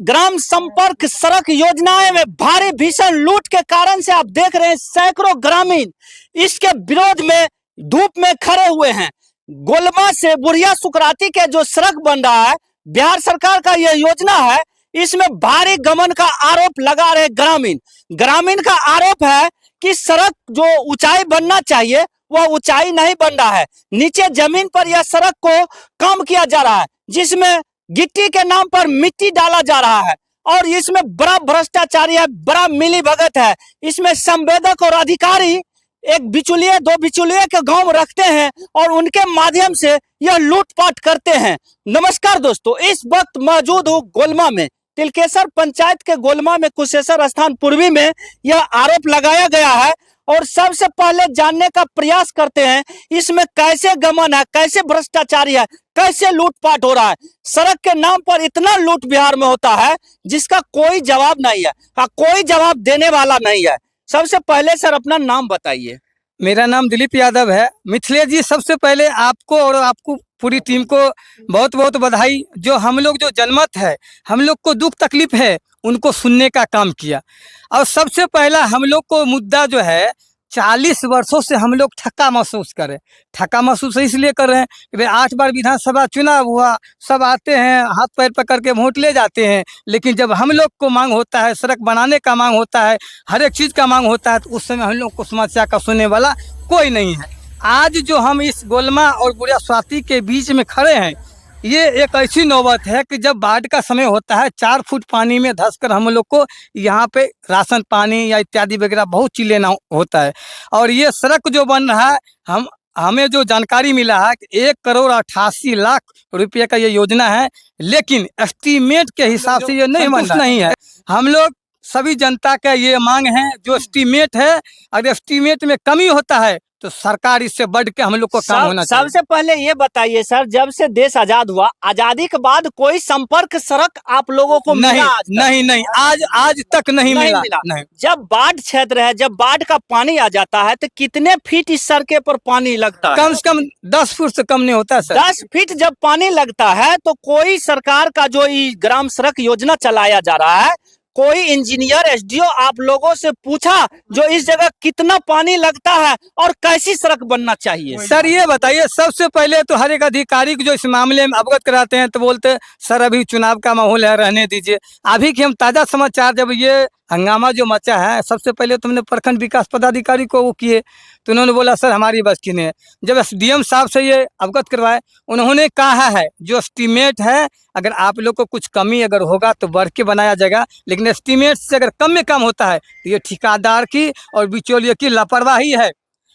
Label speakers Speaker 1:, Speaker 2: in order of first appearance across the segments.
Speaker 1: ग्राम संपर्क सड़क योजनाएं में भारी भीषण लूट के कारण से आप देख रहे हैं सैकड़ों ग्रामीण इसके विरोध में धूप में खड़े हुए हैं। गोलमा से बुढ़िया सुकराती के जो सड़क बन रहा है, बिहार सरकार का यह योजना है, इसमें भारी गमन का आरोप लगा रहे ग्रामीण का आरोप है कि सड़क जो ऊंचाई बनना चाहिए वह ऊंचाई नहीं बन रहा है। नीचे जमीन पर यह सड़क को कम किया जा रहा है, जिसमें गिट्टी के नाम पर मिट्टी डाला जा रहा है और इसमें बड़ा भ्रष्टाचारी है, बड़ा मिली भगत है। इसमें संवेदक और अधिकारी एक बिचौलिए दो बिचौलिए के गांव में रखते हैं और उनके माध्यम से यह लूटपाट करते हैं। नमस्कार दोस्तों, इस वक्त मौजूद हूँ गोलमा में, तिलकेसर पंचायत के गोलमा में कुशेश्वर स्थान पूर्वी में यह आरोप लगाया गया है। और सबसे पहले जानने का प्रयास करते हैं इसमें कैसे गमन है, कैसे भ्रष्टाचारी है, कैसे लूटपाट हो रहा है। सड़क के नाम पर इतना लूट बिहार में होता है जिसका कोई जवाब नहीं है, कोई जवाब देने वाला नहीं है। सबसे पहले सर अपना नाम बताइए।
Speaker 2: मेरा नाम दिलीप यादव है। मिथिलेश जी, सबसे पहले आपको और आपको पूरी टीम को बहुत बहुत बधाई। जो हम लोग जो जनमत है, हम लोग को दुख तकलीफ है, उनको सुनने का काम किया। और सबसे पहला हम लोग को मुद्दा जो है, 40 वर्षों से हम लोग ठक्का महसूस कर रहे हैं। ठक्का महसूस इसलिए कर रहे हैं कि भाई 8 बार विधानसभा चुनाव हुआ, सब आते हैं हाथ पैर पकड़ के वोट ले जाते हैं, लेकिन जब हम लोग को मांग होता है, सड़क बनाने का मांग होता है, हर एक चीज़ का मांग होता है, तो उस समय हम लोग को समस्या का सुनने वाला कोई नहीं है। आज जो हम इस गोलमा और बुढ़िया सुकराती के बीच में खड़े हैं, ये एक ऐसी नौबत है कि जब बाढ़ का समय होता है, 4 फुट पानी में धंसकर हम लोग को यहाँ पे राशन पानी या इत्यादि वगैरह बहुत चीज़ लेना होता है। और ये सड़क जो बन रहा है, हमें जो जानकारी मिला है कि 1,88,00,000 रुपये का ये योजना है, लेकिन एस्टीमेट के हिसाब से ये नहीं बन रहा नहीं है। हम लोग सभी जनता का ये मांग है, जो एस्टीमेट है, अगर एस्टीमेट में कमी होता है तो सरकार इससे बढ़ के हम लोग को काम होना चाहिए।
Speaker 1: सबसे पहले ये बताइए सर, जब से देश आजाद हुआ, आजादी के बाद कोई संपर्क सड़क आप लोगों को
Speaker 2: नहीं नहीं नहीं, आज तक नहीं मिला।
Speaker 1: नहीं। जब बाढ़ क्षेत्र है, जब बाढ़ का पानी आ जाता है तो कितने फीट इस सड़के पर पानी लगता है?
Speaker 2: कम से कम 10 फुट से कम नहीं होता सर।
Speaker 1: 10 फीट जब पानी लगता है तो कोई सरकार का जो ग्राम सड़क योजना चलाया जा रहा है, कोई इंजीनियर एसडीओ आप लोगों से पूछा जो इस जगह कितना पानी लगता है और कैसी सड़क बनना चाहिए?
Speaker 2: सर ये बताइए, सबसे पहले तो हर एक अधिकारी को जो इस मामले में अवगत कराते हैं तो बोलते सर अभी चुनाव का माहौल है, रहने दीजिए। अभी के हम ताज़ा समाचार, जब ये हंगामा जो मचा है, सबसे पहले तुमने प्रखंड विकास पदाधिकारी को वो किए तो उन्होंने बोला सर हमारी बस की नहीं है। जब एसडीएम साहब से ये अवगत करवाए, उन्होंने कहा है जो एस्टीमेट है, अगर आप लोग को कुछ कमी अगर होगा तो बढ़ के बनाया जाएगा, लेकिन एस्टीमेट से अगर कम में कम होता है तो ये ठेकेदार की और बिचौलिए की लापरवाही है।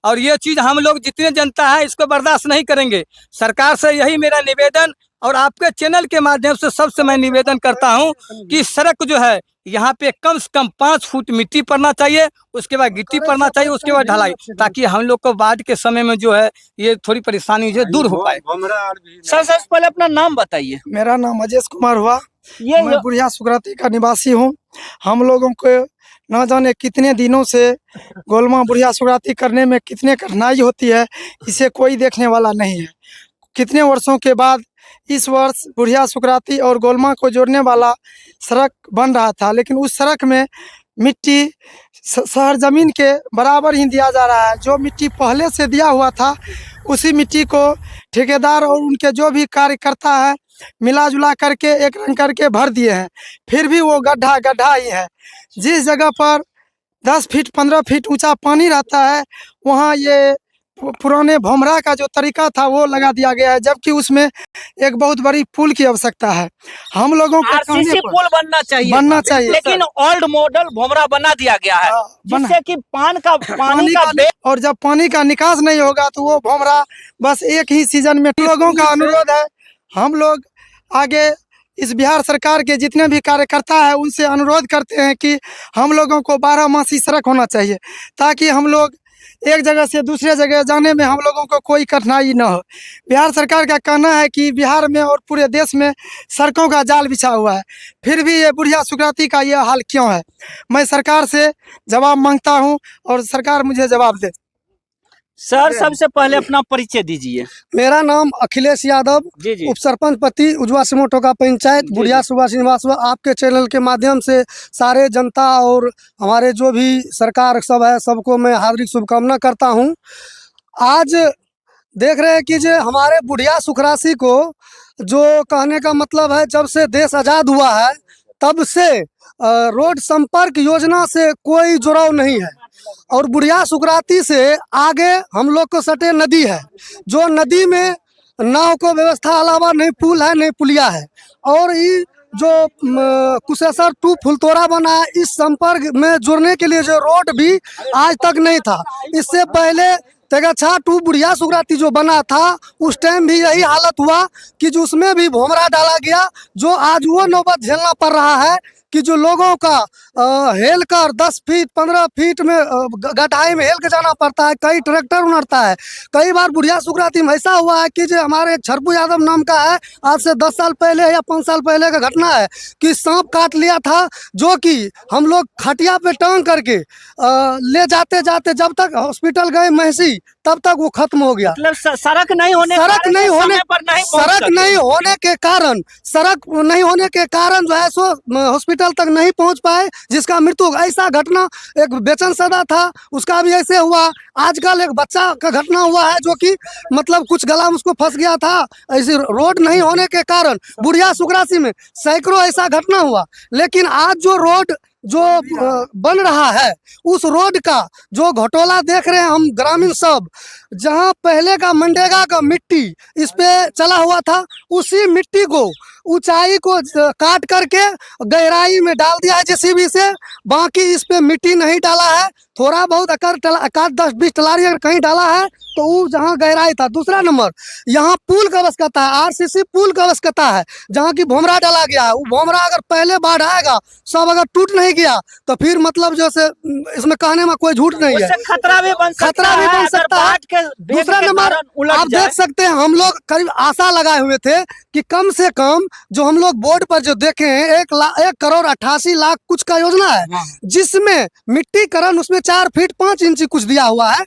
Speaker 2: और ये चीज़ हम लोग जितने जनता है इसको बर्दाश्त नहीं करेंगे। सरकार से यही मेरा निवेदन, और आपके चैनल के माध्यम से सबसे मैं निवेदन करता हूं कि सड़क जो है यहाँ पे कम से कम 5 फुट मिट्टी पड़ना चाहिए, उसके बाद गिट्टी पड़ना चाहिए, उसके बाद ढलाई, ताकि हम लोग को बाढ़ के समय में जो है ये थोड़ी परेशानी जो दूर हो पाए।
Speaker 1: सर सबसे पहले अपना नाम बताइए।
Speaker 3: मेरा नाम अजय कुमार हुआ, मैं बुढ़िया सुकराती का निवासी हूँ। हम लोगों को न जाने कितने दिनों से गोलमा बुढ़िया सुकराती करने में कितने कठिनाई होती है, इसे कोई देखने वाला नहीं है। कितने वर्षों के बाद इस वर्ष बुढ़िया सुकराती और गोलमा को जोड़ने वाला सड़क बन रहा था, लेकिन उस सड़क में मिट्टी शहर जमीन के बराबर ही दिया जा रहा है। जो मिट्टी पहले से दिया हुआ था उसी मिट्टी को ठेकेदार और उनके जो भी कार्यकर्ता है मिला जुला करके एक रंग करके भर दिए हैं। फिर भी वो गड्ढा ही है। जिस जगह पर 10 फीट 15 फीट ऊंचा पानी रहता है, वहाँ ये पुराने भोमरा का जो तरीका था वो लगा दिया गया है, जबकि उसमें एक बहुत बड़ी पुल की आवश्यकता है। हम लोगों को
Speaker 1: आरसीसी पुल बनना चाहिए, लेकिन ओल्ड मॉडल भोमरा बना दिया गया है, जिससे कि पानी का
Speaker 3: और जब पानी का निकास नहीं होगा तो वो भोमरा बस एक ही सीजन में। लोगों का अनुरोध है, हम लोग आगे इस बिहार सरकार के जितने भी कार्यकर्ता है उनसे अनुरोध करते हैं कि हम लोगों को 12मासी सड़क होना चाहिए, ताकि हम लोग एक जगह से दूसरे जगह जाने में हम लोगों को कोई कठिनाई न हो। बिहार सरकार का कहना है कि बिहार में और पूरे देश में सड़कों का जाल बिछा हुआ है, फिर भी ये बुढ़िया सुकराती का ये हाल क्यों है? मैं सरकार से जवाब मांगता हूं और सरकार मुझे जवाब दे।
Speaker 1: सर सबसे पहले अपना परिचय दीजिए।
Speaker 4: मेरा नाम अखिलेश यादव,
Speaker 1: जी जी
Speaker 4: उप सरपंच पति उजवा सिमोटो का पंचायत
Speaker 1: जी,
Speaker 4: बुढ़िया
Speaker 1: जी।
Speaker 4: सुभाष निवास हुआ। आपके चैनल के माध्यम से सारे जनता और हमारे जो भी सरकार सब है सबको मैं हार्दिक शुभकामना करता हूं। आज देख रहे हैं कि जो हमारे बुढ़िया सुखरासी को जो कहने का मतलब है, जब से देश आज़ाद हुआ है तब से रोड संपर्क योजना से कोई जुड़ाव नहीं है। और बुढ़िया सुखराती से आगे हम लोग को सटे नदी है, जो नदी में नाव को व्यवस्था अलावा नहीं पुल है नहीं पुलिया है। और ये जो कुशेश्वर टू फुलतोरा बना है, इस संपर्क में जुड़ने के लिए जो रोड भी आज तक नहीं था। इससे पहले तेगच्छा टू बुढ़िया सुखराती जो बना था उस टाइम भी यही हालत हुआ कि जो उसमें भी भोमरा डाला गया, जो आज वो नौबत झेलना पड़ रहा है कि जो लोगों का हेल कर 10 फीट 15 फीट में गहराई में हेल के जाना पड़ता है। कई ट्रैक्टर उनड़ता है। कई बार बुढ़िया सुखराती में ऐसा हुआ है कि जो हमारे एक छरपू यादव नाम का है, आज से 10 साल पहले या 5 साल पहले का घटना है कि सांप काट लिया था, जो कि हम लोग खटिया पे टांग करके ले जाते जाते जब तक हॉस्पिटल गए महसी तब तक वो खत्म हो गया।
Speaker 1: मतलब सड़क नहीं होने समय पर नहीं पहुंच
Speaker 4: सड़क
Speaker 1: सके।
Speaker 4: नहीं होने के कारण जो है सो हॉस्पिटल तक नहीं पहुंच पाए, जिसका मृत्यु। ऐसा घटना एक बेचन सदा था, उसका भी ऐसे हुआ। आजकल एक बच्चा का घटना हुआ है जो कि मतलब कुछ गला में उसको फंस गया था। ऐसी रोड नहीं होने के कारण बुढ़िया सुखरासी में सैकड़ों ऐसा घटना हुआ। लेकिन आज जो रोड जो बन रहा है, उस रोड का जो घटोला देख रहे हैं हम ग्रामीण सब, जहां पहले का मनरेगा का मिट्टी इस पे चला हुआ था, उसी मिट्टी को ऊंचाई को काट करके गहराई में डाल दिया है जेसीबी से। बाकी इस पे मिट्टी नहीं डाला है। थोड़ा बहुत आकार 10-20 टलारी अगर कहीं डाला है तो वो जहाँ गहराई था। दूसरा नंबर, यहाँ पुल का आवश्यकता है, आरसीसी पुल का आवश्यकता है, जहाँ की भोमरा डाला गया है। वो भोमरा अगर पहले बाढ़ आएगा, सब अगर टूट नहीं गया तो फिर मतलब जैसे इसमें कहने में कोई झूठ नहीं है,
Speaker 1: उससे खतरा भी बन सकता है अगर
Speaker 4: दूसरा नंबर, आप देख सकते हैं हम लोग करीब आशा लगाए हुए थे कि कम से कम जो हम लोग बोर्ड पर जो देखे हैं 1 करोड़ 88 लाख कुछ का योजना है, जिसमें मिट्टीकरण उसमें 4 फीट 5 इंच कुछ दिया हुआ है।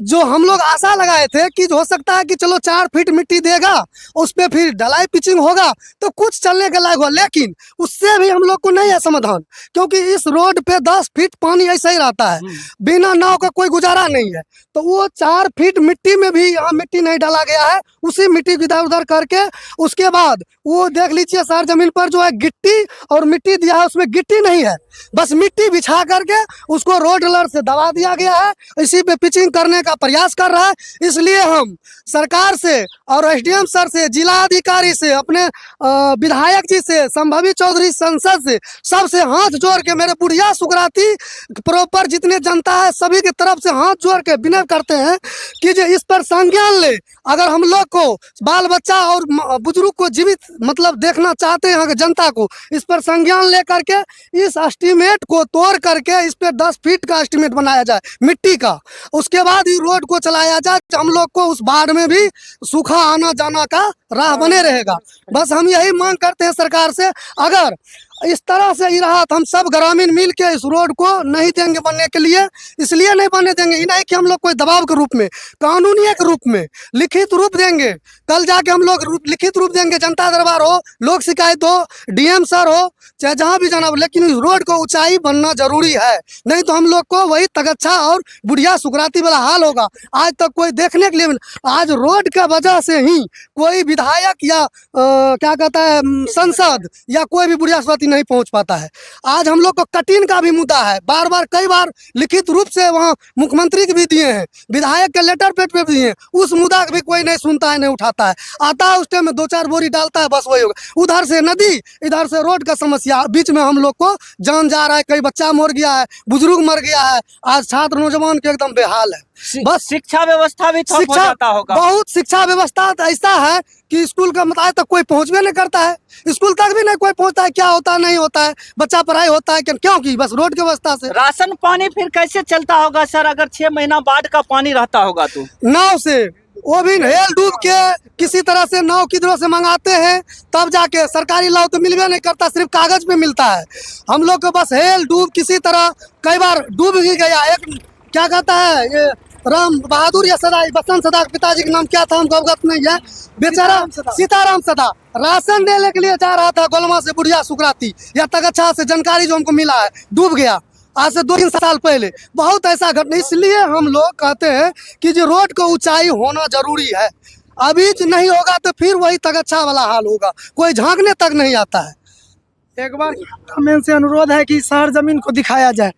Speaker 4: जो हम लोग आशा लगाए थे कि हो सकता है कि चलो 4 फीट मिट्टी देगा, उस पे फिर ढलाई पिचिंग होगा तो कुछ चलने के लायक हो। लेकिन उससे भी हम लोग को नहीं है समाधान, क्योंकि इस रोड पे 10 फीट पानी ऐसा ही रहता है, बिना नाव का कोई गुजारा नहीं है। तो वो 4 फीट मिट्टी में भी यहाँ मिट्टी नहीं डाला गया है। उसी मिट्टी को इधर उधर करके उसके बाद वो देख लीजिए सर, जमीन पर जो है गिट्टी और मिट्टी दिया है, उसमें गिट्टी नहीं है, बस मिट्टी बिछा करके उसको रोड रोलर से दबा दिया गया है। इसी पे पिचिंग करने का प्रयास कर रहा है। इसलिए हम सरकार से और एसडीएम सर से, जिला अधिकारी से, अपने विधायक जी से, संभवी चौधरी सांसद से, सबसे हाथ जोड़ के मेरे बुढ़िया सुखराती प्रॉपर जितने जनता है सभी की तरफ से हाथ जोड़ के विनय करते हैं कि जो इस पर संज्ञान ले। अगर हम लोग को बाल बच्चा और बुजुर्ग को जीवित मतलब देखना चाहते हैं, अगर जनता को इस पर संज्ञान ले करके इस एस्टीमेट को तोड़ करके इस पे 10 फीट का एस्टीमेट बनाया जाए मिट्टी का, उसके बाद ही रोड को चलाया जाए। हम लोग को उस बाढ़ में भी सूखा आना जाना का राह बने रहेगा। बस हम यही मांग करते हैं सरकार से। अगर इस तरह से ही रहा तो हम सब ग्रामीण मिल के इस रोड को नहीं देंगे बनने के लिए। इसलिए नहीं बनने देंगे ही नहीं कि हम लोग कोई दबाव के रूप में, कानूनी के रूप में लिखित रूप देंगे। कल जाके हम लोग लिखित रूप देंगे, जनता दरबार हो, लोक शिकायत हो, डीएम सर हो, चाहे जहाँ भी जाना हो। लेकिन इस रोड को ऊंचाई बनना जरूरी है, नहीं तो हम लोग को वही तगच्छा और बुढ़िया सुखराती वाला हाल होगा। आज तक कोई देखने के लिए, आज रोड के वजह से ही कोई विधायक या क्या कहता है संसद या कोई भी बुढ़िया सुखराती नहीं पहुंच पाता है। आज हम लोग को कटिन का भी मुद्दा है, बार बार कई बार लिखित रूप से वहाँ मुख्यमंत्री के भी दिए हैं, विधायक के लेटर पेड पे भी दिए हैं, उस मुद्दा भी कोई नहीं सुनता है, नहीं उठाता है। आता है उस टाइम में 2-4 बोरी डालता है, बस वही होगा। उधर से नदी, इधर से रोड का समस्या, बीच में हम लोग को जान जा रहा है, कई बच्चा मर गया है, बुजुर्ग मर गया है, आज छात्र नौजवान के एकदम बेहाल है।
Speaker 1: बस शिक्षा व्यवस्था भी ठप हो जाता होगा।
Speaker 4: बहुत शिक्षा व्यवस्था ऐसा है कि स्कूल का मतलब तक कोई पहुंचवे नहीं करता है, स्कूल तक भी नहीं कोई पहुंचता है। क्या होता है नहीं होता है, बच्चा पढ़ाई होता है क्योंकि बस रोड की व्यवस्था से।
Speaker 1: राशन पानी फिर कैसे चलता होगा सर, अगर 6 महीना बाढ़ का पानी रहता होगा तो?
Speaker 4: नाव से, वो भी हेल डूब के किसी तरह से नाव किधरों से मंगाते हैं, तब जाके सरकारी लाभ तो मिलवे नहीं करता, सिर्फ कागज पे मिलता है। हम लोग को बस हेल डूब किसी तरह, कई बार डूब ही गया। एक क्या कहता है ये राम बहादुर या सदा, बसंत सदा के पिताजी का नाम क्या था हमको अवगत नहीं है। बेचारा सीताराम सदा राशन देने के लिए जा रहा था गोलमा से बुढ़िया सुकराती, या तगच्छा से जानकारी जो हमको मिला है, डूब गया आज से 2-3 साल पहले। बहुत ऐसा घटना, इसलिए हम लोग कहते हैं कि जो रोड को ऊंचाई होना जरूरी है। अभी नहीं होगा तो फिर वही तगच्छा वाला हाल होगा, कोई झांकने तक नहीं आता है।
Speaker 3: एक बार मेन से अनुरोध है कि शहर जमीन को दिखाया जाए।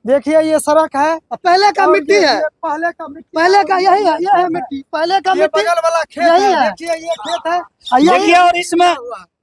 Speaker 3: देखिए ये सड़क है,
Speaker 4: पहले का
Speaker 3: और
Speaker 4: मिट्टी
Speaker 3: देखिए
Speaker 4: है,
Speaker 3: पहले का मिट्टी,
Speaker 4: पहले का यही है, यह है मिट्टी, पहले का
Speaker 3: ये
Speaker 4: मिट्टी
Speaker 3: बगल वाला खेत
Speaker 4: यही
Speaker 3: है,
Speaker 4: है।
Speaker 3: देखिए ये खेत है,
Speaker 1: देखिए और इसमें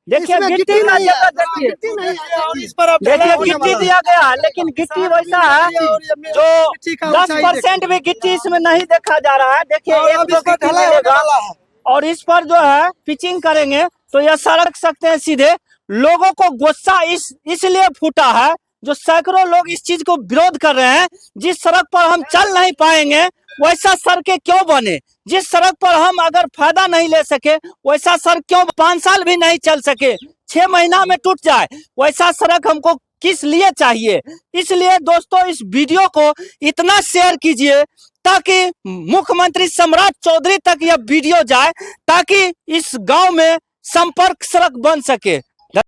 Speaker 1: देखिए
Speaker 4: इसमें
Speaker 1: गिट्टी
Speaker 4: गिट्टी
Speaker 1: का
Speaker 4: नहीं
Speaker 1: जगह
Speaker 4: है,
Speaker 1: देखिए,
Speaker 4: गिट्टी नहीं है।
Speaker 3: और इस पर अब
Speaker 1: देखिए
Speaker 3: ढलाई होने
Speaker 1: गिट्टी
Speaker 3: वाला
Speaker 1: दिया गया है, लेकिन गिट्टी वैसा है जो
Speaker 3: मिट्टी का
Speaker 1: 10% भी गिट्टी इसमें नहीं देखा जा रहा है। देखिए
Speaker 3: और
Speaker 1: एक
Speaker 3: अब
Speaker 1: दो
Speaker 3: इस पर
Speaker 1: गिट्टी
Speaker 3: ढलाई होने
Speaker 1: मिलेगा
Speaker 3: वाला है।
Speaker 1: और इस पर जो है पिचिंग करेंगे तो यह सड़क सकते हैं सीधे। लोगों को गुस्सा इसलिए फूटा है, जो सैकड़ों लोग इस चीज को विरोध कर रहे हैं। जिस सड़क पर हम चल नहीं पाएंगे वैसा सड़कें क्यों बने, जिस सड़क पर हम अगर फायदा नहीं ले सके वैसा सड़क क्यों 5 साल भी नहीं चल सके, 6 महीना में टूट जाए, वैसा सड़क हमको किस लिए चाहिए। इसलिए दोस्तों इस वीडियो को इतना शेयर कीजिए ताकि मुख्यमंत्री सम्राट चौधरी तक यह वीडियो जाए, ताकि इस गांव में संपर्क सड़क बन सके।